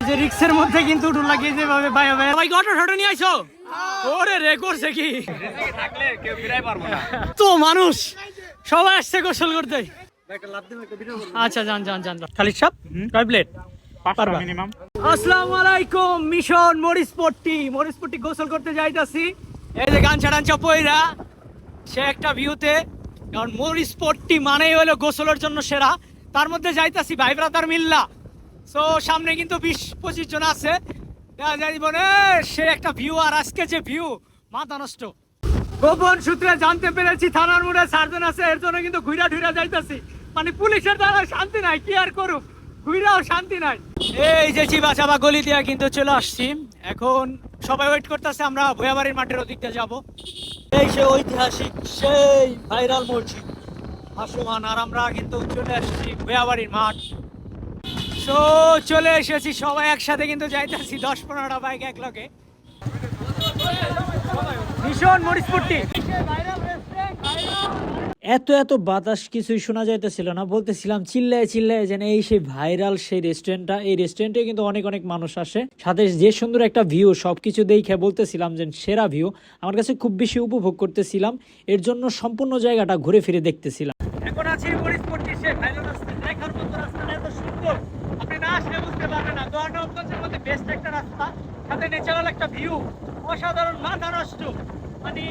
যে রিক্সের মধ্যে কিন্তু উঠুন লাগিয়ে যেভাবে ভাই অটো ঠটো নিয়ে আইছো ওরে রে করছে কি থাকলে কেউ ফিরাই পারবো না তো মানুষ সবাই আসছে গোসল করতে আচ্ছা যান যান যান খালিদ সাহেব কয় প্লেট পারবা মিনিমাম আসসালামু আলাইকুম মিশন মরিচপট্টি গোসল করতে যাইতাছি এই যে গান ছাড়াঞ্চা পয়রা সে একটা ভিউতে কারণ মরিচপট্টি মানেই হলো গোসলের জন্য সেরা তার মধ্যে যাইতাছি ভাই ব্রাদার মিল্লা সো সামনে কিন্তু 20-25 জন আছে সে একটা ভিউ আর আজকে যে ভিউ মাথা নষ্ট গোপন সূত্রে জানতে পেরেছি থানার মোড়ে সার্জন আছে এর জন্য কিন্তু ঘুরা ঢুরা যাইতাছি মানে পুলিশের দ্বারা শান্তি নাই কি আর করুক ঘুরাও শান্তি নাই এই যে চিবা চাবা গলি দিয়া কিন্তু চলে আসছি এখন সবাই ওয়েট করতেছে আমরা ভুয়াবাড়ির মাঠের ওদিকটা যাব এই সে ঐতিহাসিক সেই ভাইরাল মসজিদ ভাসমান আর আমরা কিন্তু চলে আসছি ভুয়াবাড়ির মাঠ তো চলে এসেছি সবাই একসাথে কিন্তু যাইতেছি 10-15টা বাইক এক লগে ভীষণ মরিচপট্টি এত বাতাস কিছুই শোনা যাইতেছিল না বলতেছিলাম চিল্লায় চিল্লায় যেন এই সেই ভাইরাল সেই রেস্টুরেন্টটা এই রেস্টুরেন্টে কিন্তু অনেক মানুষ আসে সাথে যে সুন্দর একটা ভিউ সবকিছু দেখে বলতেছিলাম যে সেরা ভিউ আমার কাছে খুব বেশি উপভোগ করতেছিলাম এর জন্য সম্পূর্ণ জায়গাটা ঘুরে ফিরে দেখতেছিলাম এখন আছি মরিচপট্টি সেই ভাইরাল রাস্তা দেখার মতো রাস্তাটা এত সুন্দর আপনি না আসলে বুঝতে পারবেন না দোয়ানগঞ্জের মধ্যে বেস্ট একটা রাস্তা সাথে ন্যাচারাল একটা ভিউ অসাধারণ মাথা নষ্ট মানে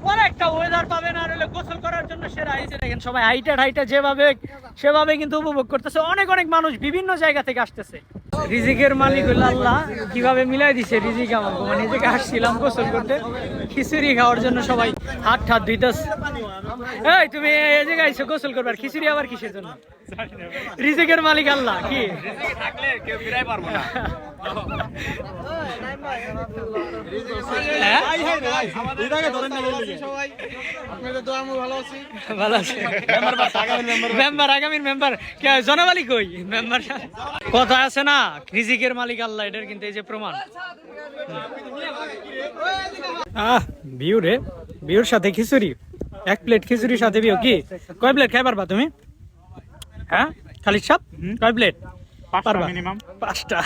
পরে একটা ওয়েদার পাবেন আর হলে গোসল করার জন্য সেরা এই যে দেখেন সবাই হাইটা যেভাবে সেভাবে কিন্তু উপভোগ করতেছে অনেক মানুষ বিভিন্ন জায়গা থেকে আসতেছে রিজিকের মালিক হলো আল্লাহ কিভাবে মিলাই দিছে রিজিক আমাকে মানে নিজেকে আসছিলাম গোসল করতে খিচুড়ি খাওয়ার জন্য সবাই হাত ধুইতেছে এই তুমি এই জায়গায় এসে গোসল করবে আর খিচুড়ি আবার কিসের জন্য রিজিকের মালিক আল্লাহ কি থাকলে কেউ ফিরাই পারবো না জনবালি কই মেম্বার কথা আছে না রিজিকের মালিক আল্লাহ এটার কিন্তু এই যে প্রমাণ ভিউ রে ভিউর সাথে খিচুড়ি এক প্লেট খিচুড়ির সাথে ভিউ কি কয় প্লেট খাই পারবা তুমি হ্যাঁ খালিদ সাহেব কয় প্লেট পারবা মিনিমাম 5টা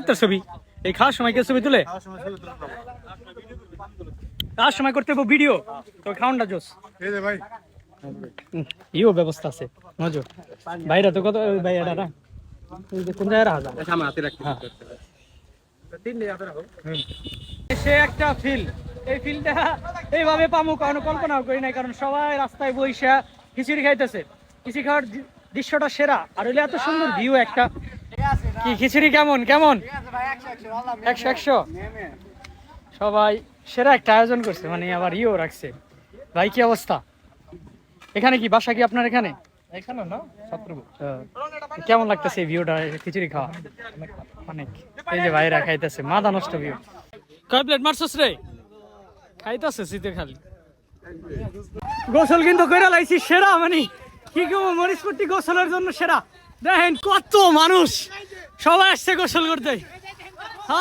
তোর ছবি এই খাওয়ার সময় কে ছবি তুলে তার সময় করতে হবে ভিডিও তো খাওয়ানটা জোস ভাই ইও ব্যবস্থা আছে মজুর ভাইরা তো কত ভাইয়াটা না কোন জায়গায় রাখা সে একটা ফিল এই ফিলটা এইভাবে পামু কারণ কল্পনাও করি নাই কারণ সবাই রাস্তায় বইসা খিচুড়ি খাইতেছে খিচুড়ি খাওয়ার দৃশ্যটা সেরা আর হইলে এত সুন্দর ভিউ একটা কি খিচুড়ি কেমন 100 সবাই সেরা একটা আয়োজন করছে মানে আবার ইও রাখছে ভাই কি অবস্থা এখানে কি বাসা কি আপনার এখানে না কেমন লাগতেছে এই ভিউটা খিচুড়ি খাওয়া অনেক এই যে ভাইরা খাইতেছে মাথা নষ্ট ভিউ কয় প্লেট মারছস রে খাইতেছে শীতে খালি গোসল কিন্তু কইরা লাইছি সেরা মানে কি কেউ মরিচপট্টি গোসলের জন্য সেরা দেখেন কত মানুষ সবাই আসছে গোসল করতে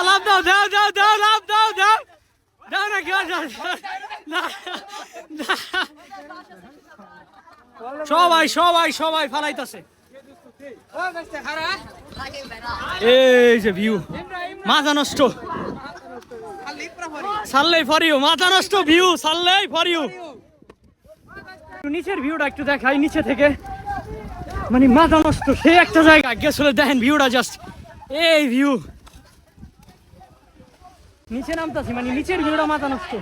লাভ দাও লাভ দাও না কি সবাই ফালাইতেছে এই যে ভিউ মাথা নষ্ট সাল্লাই ফর ইউ মাথা নষ্ট ভিউ সাল্লাই ফর ইউ নিচের ভিউটা একটু দেখাই নিচে থেকে মানে মাথা নষ্ট সেই একটা জায়গা গেছলে দেখেন ভিউটা জাস্ট এই ভিউ নিচে নামতাছি মানে নিচের ভিউটা মাথা নষ্ট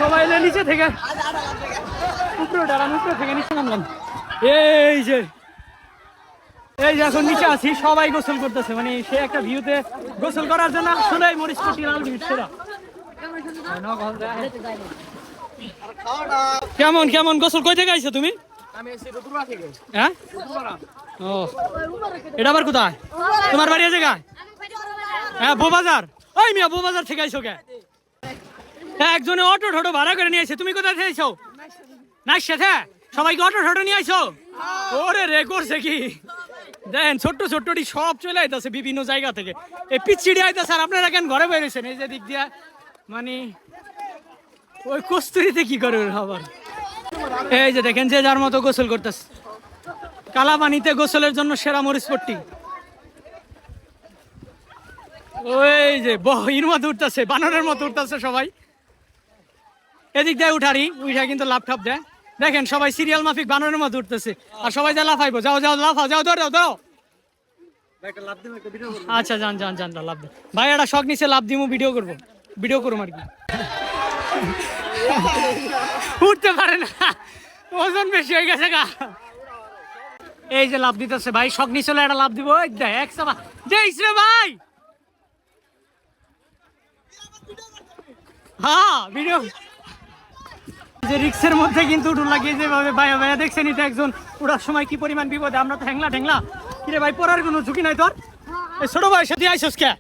সবাই নিচে থেকে উপরে থেকে নিচে নামলাম এই যে এখন নিচে আছি সবাই গোসল করতেছে মানে সে একটা ভিউতে গোসল করার জন্য আসলে মরিচপট্টি সেরা কেমন গোসল কই থেকে আইছো তুমি হ্যাঁ ও এটা আবার কোথায় তোমার বাড়ি আছে গা হ্যাঁ বউবাজার ওই মিয়া বউবাজার থেকে আইছো কে একজনে অটো ঠটো ভাড়া করে নিয়ে আইছে তুমি কোথায় থেকে আইছো না সাথে সবাইকে অটো ঠটো নিয়ে আইছো ওরে রে করছে কি দেখেন ছোট্টটি সব চলে আইতাছে বিভিন্ন জায়গা থেকে এই পিচ্ছিড়ি আইতাছে আর আপনারা কেন ঘরে বেরিয়েছেন এই যে দিক দিয়া মানে ওই কস্তুরিতে কি করে ওর আবার? এই যে দেখেন যে যার মতো গোসল করতেছে। কালা পানিতে গোসলের জন্য সেরা মরিচ পট্টি। ওই যে বহির মতো উঠতেছে, বানরের মতো উঠতেছে সবাই। এদিক দিয়ে উঠারি উঠা কিন্তু লাভ ঠাপ দেয়। দেখেন সবাই সিরিয়াল মাফিক বানরের মতো উঠতেছে, আর সবাই যা লাফাইবো। যাও যাও লাফাও, যাও ধরো ধরো। আচ্ছা যান যান যান লাভ দেন ভাই, একটা শখ নিচে লাভ দিমু, ভিডিও করবো আর কি। উঠতে পারে না, ওজন বেশি হয়ে গেছে গা। এই যে লাভ দিতেছে ভাই, শখ নিচে একটা লাভ দিব। এক সাবা দেইস রে ভাই। হ্যাঁ ভিডিও যে রিক্সের মধ্যে কিন্তু উঠুন লাগিয়ে যেভাবে ভাইয়া ভাইয়া দেখছেন, এটা একজন ওঠার সময় কি পরিমাণ বিপদে। আমরা তো হ্যাংলা ঠ্যাংলা, কিরে ভাই পড়ার কোনো ঝুঁকি নাই তোর? এই ছোট বয়সে দিয়ে আইসস কে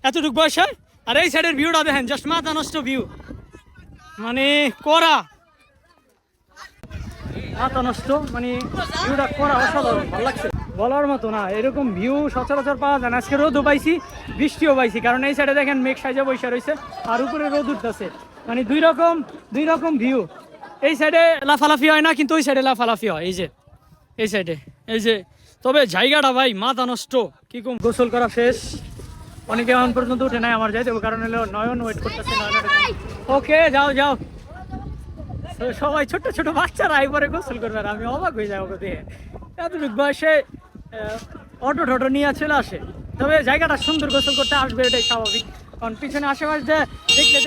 এতটুক বয়সে? আর এই সাইডের ভিউটা দেখেন, জাস্ট মাথা নষ্ট ভিউ, মানে করা মাথা নষ্ট, মানে ভিউটা করা অসাধারণ, ভালো লাগছে বলার মতো না। এরকম ভিউ সচরাচর পাওয়া যায় না। আজকে রোদও পাইছি, বৃষ্টিও পাইছি, কারণ এই সাইডে দেখেন মেঘ সাইজে বৈশা রয়েছে আর উপরে রোদ উঠতেছে, মানে দুই রকম ভিউ। এই সাইডে লাফালাফি হয় না, কিন্তু ওই সাইডে লাফালাফি হয়। এই যে এই সাইডে, এই যে তবে জায়গাটা ভাই মাথা নষ্ট। কি কম, গোসল করা শেষ, অনেকে এখন পর্যন্ত উঠে নাই, আমার যাইতে, কারণ হলো নয়ন ওয়েট করতেছে। ওকে যাও যাও। সবাই ছোট ছোট বাচ্চারা এবারে গোসল করবে, আর আমি অবাক হয়ে যাবো দেখে। এতটুকু বয়সে অটো টটো নিয়ে চলে আসে। তবে জায়গাটা সুন্দর, গোসল করতে আসবে, এটাই স্বাভাবিক। কারণ পিছনে আশেপাশে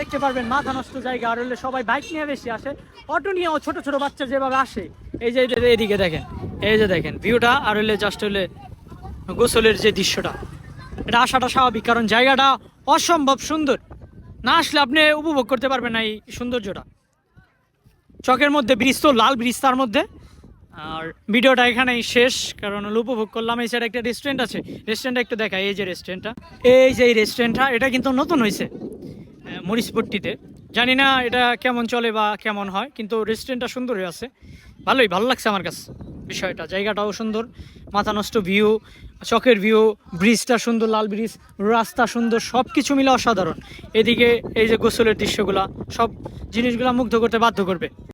দেখতে পারবেন মাথা নষ্ট জায়গা। আর হলে সবাই বাইক নিয়ে বেশি আসে, অটো নিয়েও ছোট ছোট বাচ্চা যেভাবে আসে। এই যে এদিকে দেখেন, এই যে দেখেন ভিউটা, আর হলে জাস্ট হলে গোসলের যে দৃশ্যটা, এটা আসাটা স্বাভাবিক, কারণ জায়গাটা অসম্ভব সুন্দর। না আসলে আপনি উপভোগ করতে পারবেন না এই সৌন্দর্যটা। চকের মধ্যে ব্রিজ, তো লাল ব্রিজ তার মধ্যে। আর ভিডিওটা এখানেই শেষ, কারণ উপভোগ করলাম। এই সাইডে একটা রেস্টুরেন্ট আছে, রেস্টুরেন্টটা একটু দেখাই। এই যে রেস্টুরেন্টটা, এই রেস্টুরেন্টটা, এটা কিন্তু নতুন হয়েছে মরিচপট্টিতে। জানি না এটা কেমন চলে বা কেমন হয়, কিন্তু রেস্টুরেন্টটা সুন্দর হয়ে আছে, ভালো লাগছে আমার কাছে বিষয়টা। জায়গাটাও সুন্দর, মাথা নষ্ট ভিউ, চকের ভিউ, ব্রিজটা সুন্দর, লাল ব্রিজ, রাস্তা সুন্দর, সব কিছু মিলে অসাধারণ। এদিকে এই যে গোসলের দৃশ্যগুলা, সব জিনিসগুলা মুগ্ধ করতে বাধ্য করবে।